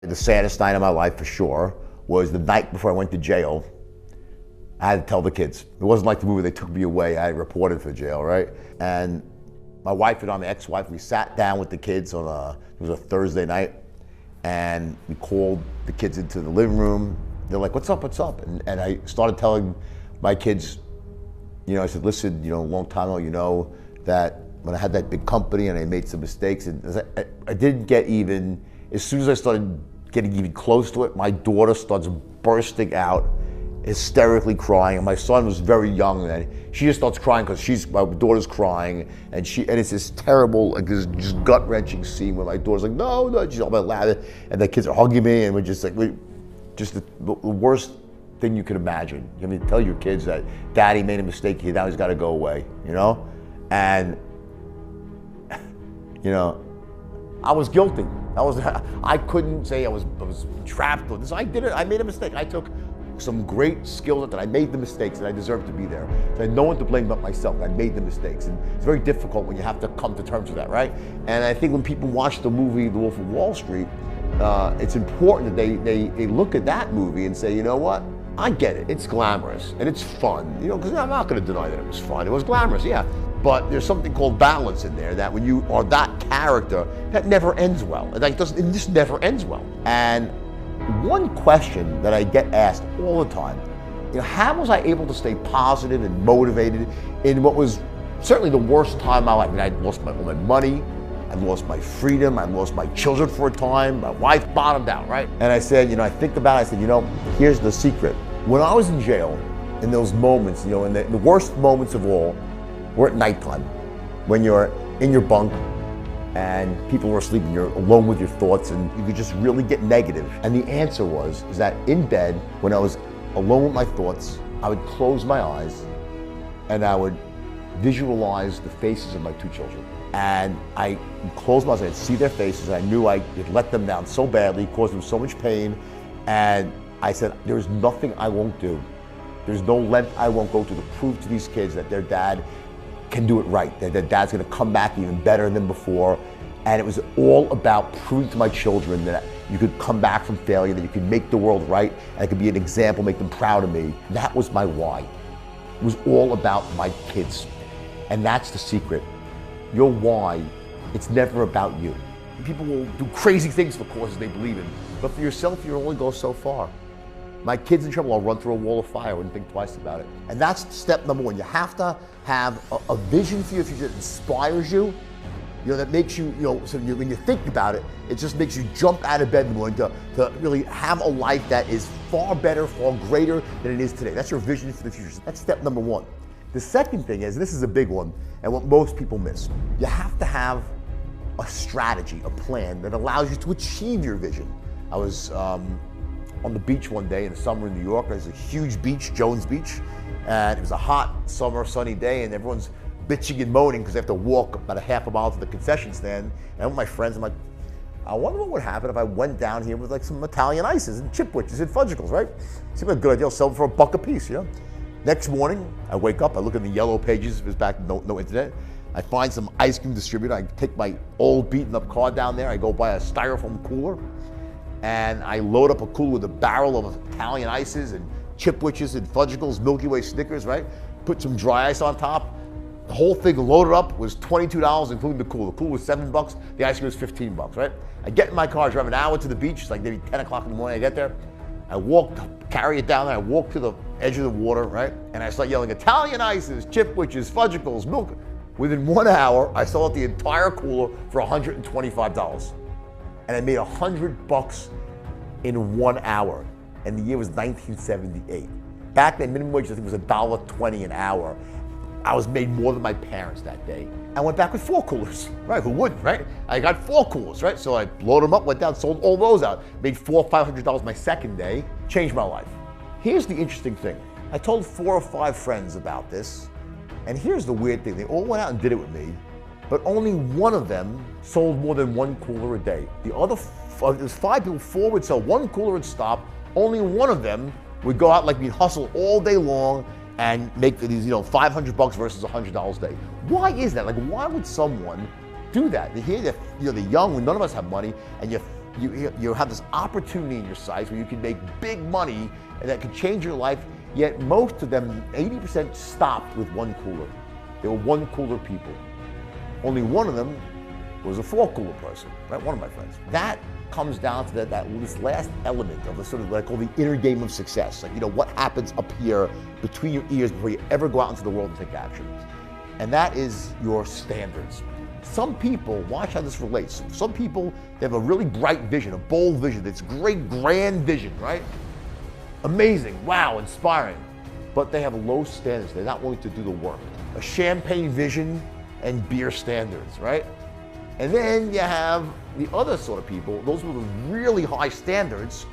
The saddest night of my life for sure was the night before I went to jail. I had to tell the kids. It wasn't like the movie, they took me away, I reported for jail, right? And my wife and I, my ex-wife, we sat down with the kids on it was a Thursday night, and we called the kids into the living room. They're like, what's up, what's up? And I started telling my kids, I said, listen, a long time ago, that when I had that big company and I made some mistakes, and I didn't get even, as soon as I started getting even close to it, my daughter starts bursting out, hysterically crying. And my son was very young then. She just starts crying because my daughter's crying, and it's this terrible, like this just gut-wrenching scene where my daughter's like, no, she's all about loud, and the kids are hugging me, and we're just like, the worst thing you could imagine. I mean, tell your kids that daddy made a mistake, now he's got to go away, And, I was guilty. I couldn't say I was trapped with this. I did it. I made a mistake. I took some great skills that I made the mistakes, and I deserved to be there. So I had no one to blame but myself. I made the mistakes, and it's very difficult when you have to come to terms with that, right? And I think when people watch the movie The Wolf of Wall Street, it's important that they look at that movie and say, you know what? I get it. It's glamorous and it's fun, because I'm not going to deny that it was fun. It was glamorous, yeah. But there's something called balance in there, that when you are that character, that never ends well. It just never ends well. And one question that I get asked all the time, how was I able to stay positive and motivated in what was certainly the worst time of my life? I mean, I'd lost all my money, I lost my freedom, I lost my children for a time, my wife bottomed out, right? And I said, I think about it, I said, here's the secret. When I was in jail, in those moments, in the worst moments of all, were at nighttime, when you're in your bunk and people are asleep and you're alone with your thoughts and you could just really get negative. And the answer is that in bed, when I was alone with my thoughts, I would close my eyes and I would visualize the faces of my two children. And I closed my eyes, I'd see their faces, and I knew I had let them down so badly, caused them so much pain, and I said, there's nothing I won't do. There's no length I won't go to prove to these kids that their dad can do it right, that their dad's gonna come back even better than before. And it was all about proving to my children that you could come back from failure, that you could make the world right, and I could be an example, make them proud of me. That was my why. It was all about my kids. And that's the secret. Your why, it's never about you. People will do crazy things for causes they believe in, but for yourself, you only go so far. My kid's in trouble, I'll run through a wall of fire, I wouldn't think twice about it. And that's step number one. You have to have a vision for your future that inspires you, that makes you, so when you think about it, it just makes you jump out of bed in the morning to really have a life that is far better, far greater than it is today. That's your vision for the future. That's step number one. The second thing is, this is a big one, and what most people miss. You have to have a strategy, a plan that allows you to achieve your vision. I was on the beach one day in the summer in New York. There's a huge beach, Jones Beach, and it was a hot summer sunny day, and everyone's bitching and moaning because they have to walk about a half a mile to the concession stand. And I'm with my friends, I'm like, I wonder what would happen if I went down here with like some Italian ices and chipwitches and fudgicles, right? Seemed like a good idea. I'll sell them for $1 a piece, Next morning, I wake up, I look in the yellow pages, it was back, no internet. I find some ice cream distributor, I take my old beaten up car down there, I go buy a styrofoam cooler, and I load up a cooler with a barrel of Italian ices and chipwitches and fudgicles, Milky Way Snickers, right? Put some dry ice on top. The whole thing loaded up was $22, including the cooler. The cooler was $7, the ice cream was $15, right? I get in my car, drive an hour to the beach, it's like maybe 10 o'clock in the morning, I get there. I carry it down there, I walk to the edge of the water, right? And I start yelling, Italian ices, chipwitches, fudgicles, milk. Within 1 hour, I sold out the entire cooler for $125. And I made $100 in 1 hour. And the year was 1978. Back then, minimum wage, I think, was $1.20 an hour. I was made more than my parents that day. I went back with 4 coolers, right? Who wouldn't, right? I got 4 coolers, right? So I loaded them up, went down, sold all those out, made $400 or $500 my second day, changed my life. Here's the interesting thing. I told 4 or 5 friends about this, and here's the weird thing. They all went out and did it with me, but only one of them sold more than 1 cooler a day. The other, there's 5 people, 4 would sell 1 cooler and stop. Only one of them would go out like we'd hustle all day long and make these, $500 versus $100 a day. Why is that? Like, why would someone do that? Here, you're the young, none of us have money, and you you have this opportunity in your sights where you can make big money and that could change your life, yet most of them, 80%, stopped with one cooler. They were one cooler people. Only one of them was a four cooler person, right? One of my friends. That comes down to this last element of the sort of what I call the inner game of success. Like, what happens up here between your ears before you ever go out into the world and take action. And that is your standards. Some people, watch how this relates. Some people, they have a really bright vision, a bold vision. It's great, grand vision, right? Amazing, wow, inspiring. But they have low standards. They're not willing to do the work. A champagne vision and beer standards, right? And then you have the other sort of people, those with really high standards,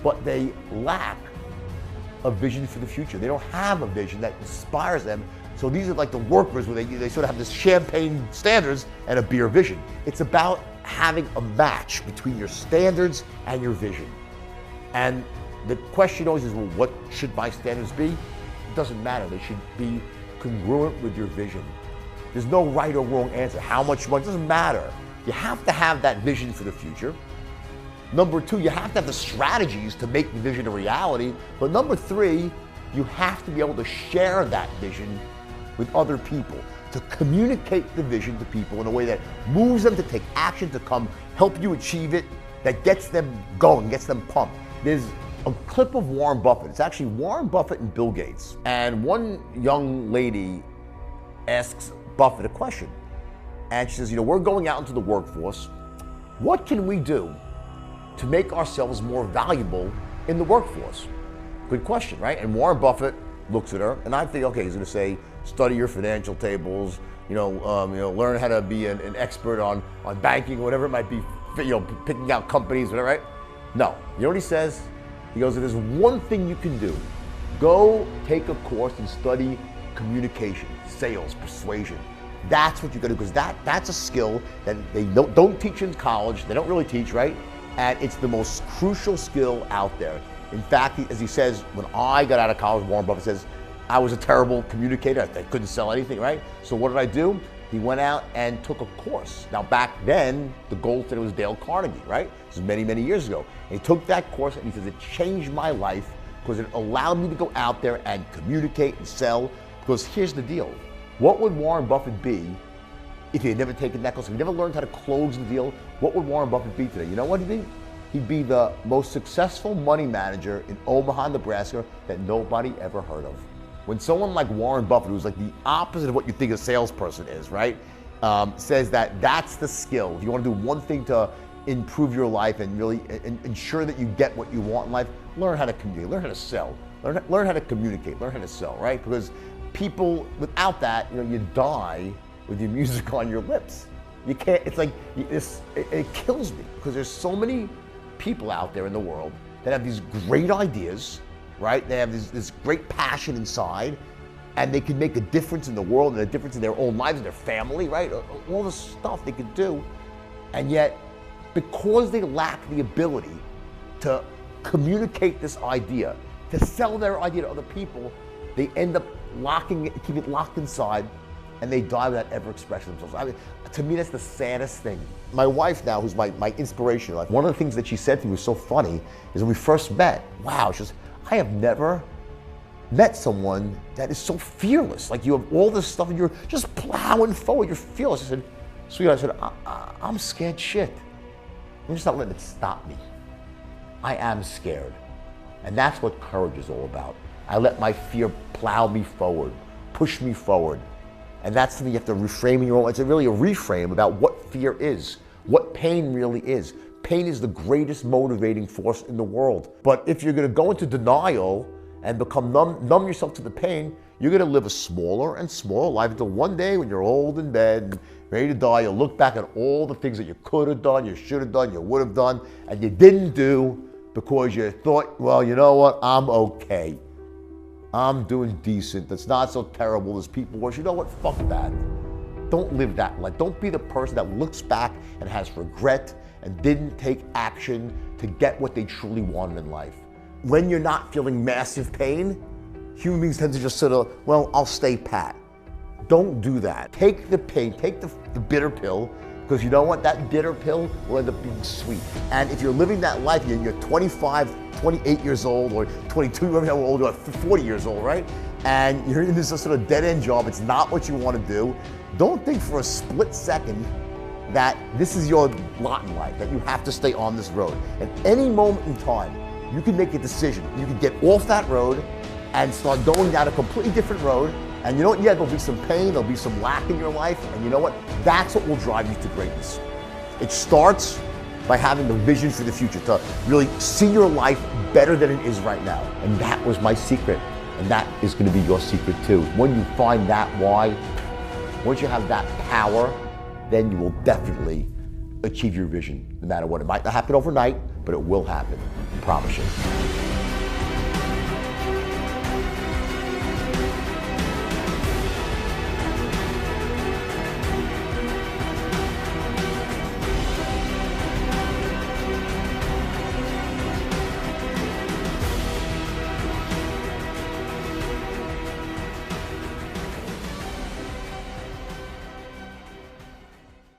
but they lack a vision for the future. They don't have a vision that inspires them. So these are like the workers where they sort of have this champagne standards and a beer vision. It's about having a match between your standards and your vision. And the question always is, well, what should my standards be? It doesn't matter. They should be congruent with your vision. There's no right or wrong answer. How much money, it doesn't matter. You have to have that vision for the future. Number two, you have to have the strategies to make the vision a reality. But number three, you have to be able to share that vision with other people, to communicate the vision to people in a way that moves them to take action, to come help you achieve it, that gets them going, gets them pumped. There's a clip of Warren Buffett. It's actually Warren Buffett and Bill Gates. And one young lady asks Buffett a question. And she says, we're going out into the workforce. What can we do to make ourselves more valuable in the workforce? Good question, right? And Warren Buffett looks at her, and I think, okay, he's going to say, study your financial tables, learn how to be an expert on banking, whatever it might be, picking out companies, whatever, right? No, you know what he says? He goes, there's one thing you can do. Go take a course and study communication, sales, persuasion. That's what you got to do, because that's a skill that they don't teach in college. They don't really teach, right? And it's the most crucial skill out there. In fact, as he says, when I got out of college, Warren Buffett says, I was a terrible communicator. I couldn't sell anything, right? So what did I do? He went out and took a course. Now back then, the gold standard was Dale Carnegie, right? This was many, many years ago. And he took that course and he says, it changed my life because it allowed me to go out there and communicate and sell. Because here's the deal. What would Warren Buffett be if he had never taken that course? If he never learned how to close the deal, what would Warren Buffett be today? You know what he'd be? He'd be the most successful money manager in Omaha, Nebraska that nobody ever heard of. When someone like Warren Buffett, who's like the opposite of what you think a salesperson is, right, says that that's the skill. If you want to do one thing to improve your life and really ensure that you get what you want in life, learn how to communicate, learn how to sell, learn how to communicate, learn how to sell, right? Because people, without that, you die with your music on your lips. You can't, it's like, it kills me because there's so many people out there in the world that have these great ideas, right? They have this great passion inside, and they can make a difference in the world and a difference in their own lives and their family, right? All the stuff they could do. And yet, because they lack the ability to communicate this idea, to sell their idea to other people, they end up keep it locked inside, and they die without ever expressing themselves. I mean, to me, that's the saddest thing. My wife now, who's my inspiration, like one of the things that she said to me was so funny, is when we first met, wow, she says, I have never met someone that is so fearless. Like you have all this stuff and you're just plowing forward, you're fearless. I said, sweetheart, I said, I'm scared shit. I'm just not letting it stop me. I am scared. And that's what courage is all about. I let my fear plow me forward, push me forward. And that's something you have to reframe in your own. It's really a reframe about what fear is, what pain really is. Pain is the greatest motivating force in the world. But if you're going to go into denial and become numb yourself to the pain, you're going to live a smaller and smaller life until one day when you're old in bed and ready to die, you'll look back at all the things that you could have done, you should have done, you would have done, and you didn't do because you thought, well, you know what, I'm okay. I'm doing decent. That's not so terrible as people were. You know what? Fuck that. Don't live that life. Don't be the person that looks back and has regret and didn't take action to get what they truly wanted in life. When you're not feeling massive pain, human beings tend to just sort of, well, I'll stay pat. Don't do that. Take the pain, take the bitter pill, Because you know what? That bitter pill will end up being sweet. And if you're living that life, you're 25, 28 years old, or 22, whatever how old you are, 40 years old, right? And you're in this sort of dead-end job, it's not what you want to do. Don't think for a split second that this is your lot in life, that you have to stay on this road. At any moment in time, you can make a decision. You can get off that road and start going down a completely different road. And you know what? Yeah, there'll be some pain, there'll be some lack in your life, and you know what? That's what will drive you to greatness. It starts by having the vision for the future, to really see your life better than it is right now. And that was my secret. And that is going to be your secret too. When you find that why, once you have that power, then you will definitely achieve your vision, no matter what. It might not happen overnight, but it will happen. I promise you.